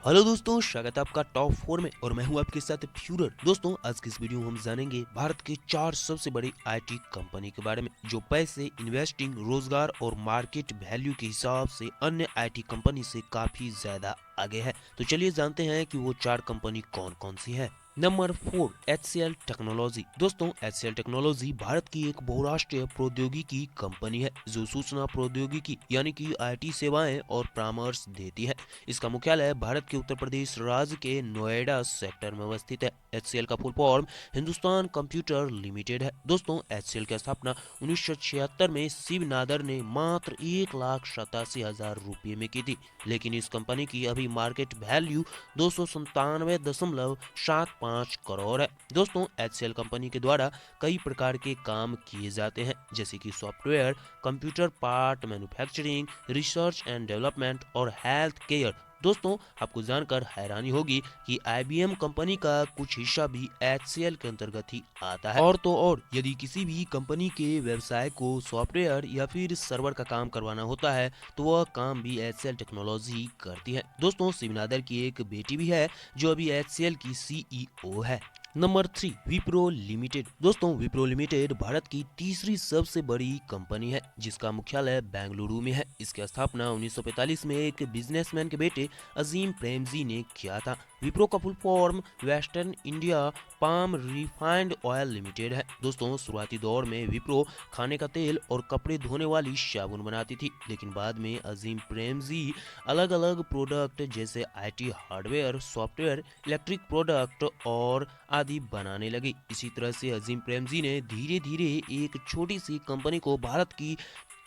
Hello दोस्तों, स्वागत है आपका टॉप 4 में और मैं हूं आपके साथ फ्यूरर। दोस्तों, आज की इस वीडियो में हम जानेंगे भारत के 4 सबसे बड़ी आईटी कंपनी के बारे में जो पैसे, इन्वेस्टिंग, रोजगार और मार्केट वैल्यू के हिसाब से अन्य आईटी कंपनी से काफी ज्यादा आगे है। तो चलिए जानते हैं कि वो 4 कंपनी कौन कौन सी है। Number 4, HCL technology. दोस्तों, HCL टेक्नोलॉजी भारत की एक बहुराष्ट्रीय प्रौद्योगिकी कंपनी है जो सूचना प्रौद्योगिकी यानी कि आईटी सेवाएं और परामर्श देती है। इसका मुख्यालय भारत के उत्तर प्रदेश राज्य के नोएडा सेक्टर में अवस्थित है। HCL का full form Hindustan computer limited है। दोस्तों, HCL की स्थापना 1976 में शिव नादर ने मात्र 1,87,000 रुपये में की थी, लेकिन इस कंपनी की अभी मार्केट वैल्यू 297.75 करोड़ है। दोस्तों, HCL कंपनी के द्वारा कई प्रकार के काम किए जाते हैं, जैसे कि software, computer part manufacturing, research and development और हेल्थ केयर। दोस्तों, आपको जानकर हैरानी होगी कि IBM कंपनी का कुछ हिस्सा भी HCL के अंतर्गत ही आता है। और तो और, यदि किसी भी कंपनी के व्यवसाय को सॉफ्टवेयर या फिर सर्वर का काम करवाना होता है तो वह काम भी HCL टेक्नोलॉजी करती है। दोस्तों, शिवनादर की एक बेटी भी है जो अभी HCL की CEO है। Number 3, Wipro limited. दोस्तों, विप्रो लिमिटेड भारत की तीसरी सबसे बड़ी कंपनी है जिसका मुख्यालय बेंगलुरु में है। इसकी स्थापना 1945 में एक बिजनेसमैन के बेटे अजीम प्रेमजी ने किया था। विप्रो का full form western India palm refined oil limited है। दोस्तों, शुरुआती दौर में विप्रो खाने का तेल और कपड़े धोने वाली साबुन बनाती थी, लेकिन बाद में अजीम प्रेमजी अलग अलग प्रोडक्ट जैसे IT hardware, software, electric product और आदि बनाने लगे। इसी तरह से अजीम प्रेमजी ने धीरे धीरे एक छोटी सी कंपनी को भारत की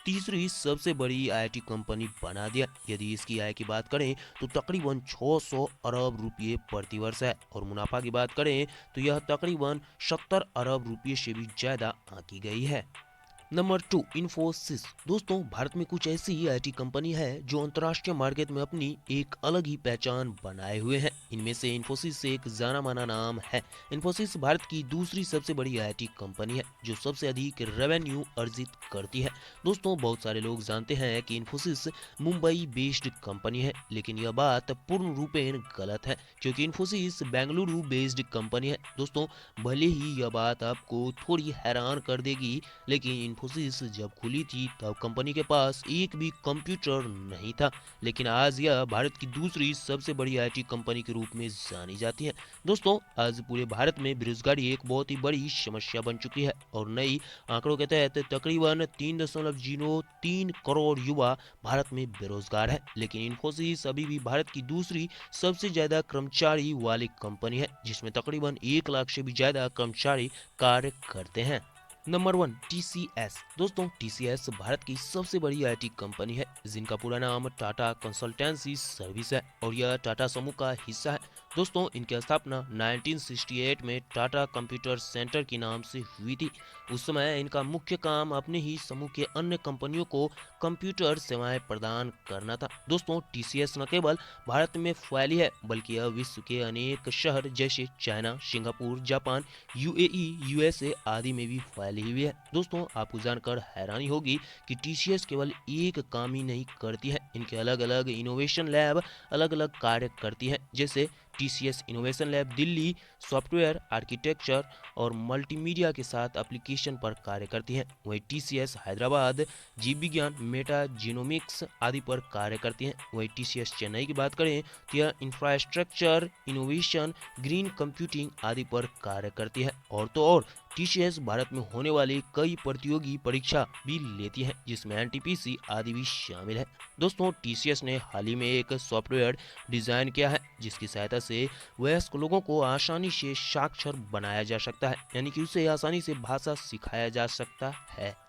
तीसरी सबसे बड़ी आईटी कंपनी बना दिया। यदि इसकी आय की बात करें तो तकरीबन 600 अरब रुपये प्रति वर्ष है और मुनाफा की बात करें तो यह तकरीबन 70 अरब रुपये से भी ज्यादा आंकी गई है। नंबर 2, इन्फोसिस। दोस्तों, भारत में कुछ ऐसी आईटी कंपनी है जो अंतर्राष्ट्रीय मार्केट में अपनी एक अलग ही पहचान बनाए हुए हैं। इनमें से इन्फोसिस एक जाना माना नाम है। इन्फोसिस भारत की दूसरी सबसे बड़ी आईटी कंपनी है जो सबसे अधिक रेवेन्यू अर्जित करती है। दोस्तों, बहुत सारे लोग जानते हैं कि इन्फोसिस मुंबई बेस्ड कंपनी है, लेकिन यह बात पूर्ण रूपेण गलत है क्योंकि इन्फोसिस बेंगलुरु बेस्ड कंपनी है। दोस्तों, भले ही यह बात आपको थोड़ी हैरान कर देगी, लेकिन इन्फोसिस जब खुली थी तब कंपनी के पास एक भी कंप्यूटर नहीं था, लेकिन आज यह भारत की दूसरी सबसे बड़ी आईटी कंपनी के रूप में जानी जाती है। दोस्तों, आज पूरे भारत में बेरोजगारी एक बहुत ही बड़ी समस्या बन चुकी है और नई आंकड़ों के तहत तकरीबन 3.03 करोड़ युवा भारत में बेरोजगार है, लेकिन इन्फोसिस अभी भी भारत की दूसरी सबसे ज्यादा कर्मचारी वाली कंपनी है जिसमें तकरीबन 1 लाख से भी ज्यादा कर्मचारी कार्य करते हैं। Number 1, TCS। दोस्तों, TCS भारत की सबसे बड़ी आईटी कंपनी है जिनका पूरा नाम टाटा कंसल्टेंसी सर्विस है और यह टाटा समूह का हिस्सा है। दोस्तों, इनकी स्थापना 1968 में टाटा कंप्यूटर सेंटर के नाम से हुई थी। उस समय इनका मुख्य काम अपने ही समूह के अन्य कंपनियों को कंप्यूटर सेवाएं प्रदान करना था। दोस्तों, TCS न केवल भारत में फैली है बल्कि यह विश्व के अनेक शहर जैसे China, Singapore, Japan, UAE, USA आदि में भी फैली हुई है। दोस्तों, आपको जानकर हैरानी होगी कि TCS केवल एक काम ही नहीं करती है, इनके अलग अलग इनोवेशन लैब अलग अलग कार्य करती है। जैसे TCS innovation lab Delhi software architecture और मल्टीमीडिया के साथ एप्लीकेशन पर कार्य करती है, वहीं TCS हैदराबाद जीव विज्ञान, मेटा जीनोमिक्स आदि पर कार्य करती है। वहीं TCS चेन्नई की बात करें तो यह इंफ्रास्ट्रक्चर इनोवेशन, ग्रीन कंप्यूटिंग आदि पर कार्य करती है। और तो और, TCS भारत में होने वाली कई प्रतियोगी परीक्षा भी लेती है जिसमें NTPC आदि भी शामिल है। दोस्तों, TCS ने हाल ही में एक सॉफ्टवेयर डिजाइन किया है जिसकी सहायता से वयस्क लोगों को आसानी से साक्षर बनाया जा सकता है, यानी कि उसे आसानी से भाषा सिखाया जा सकता है।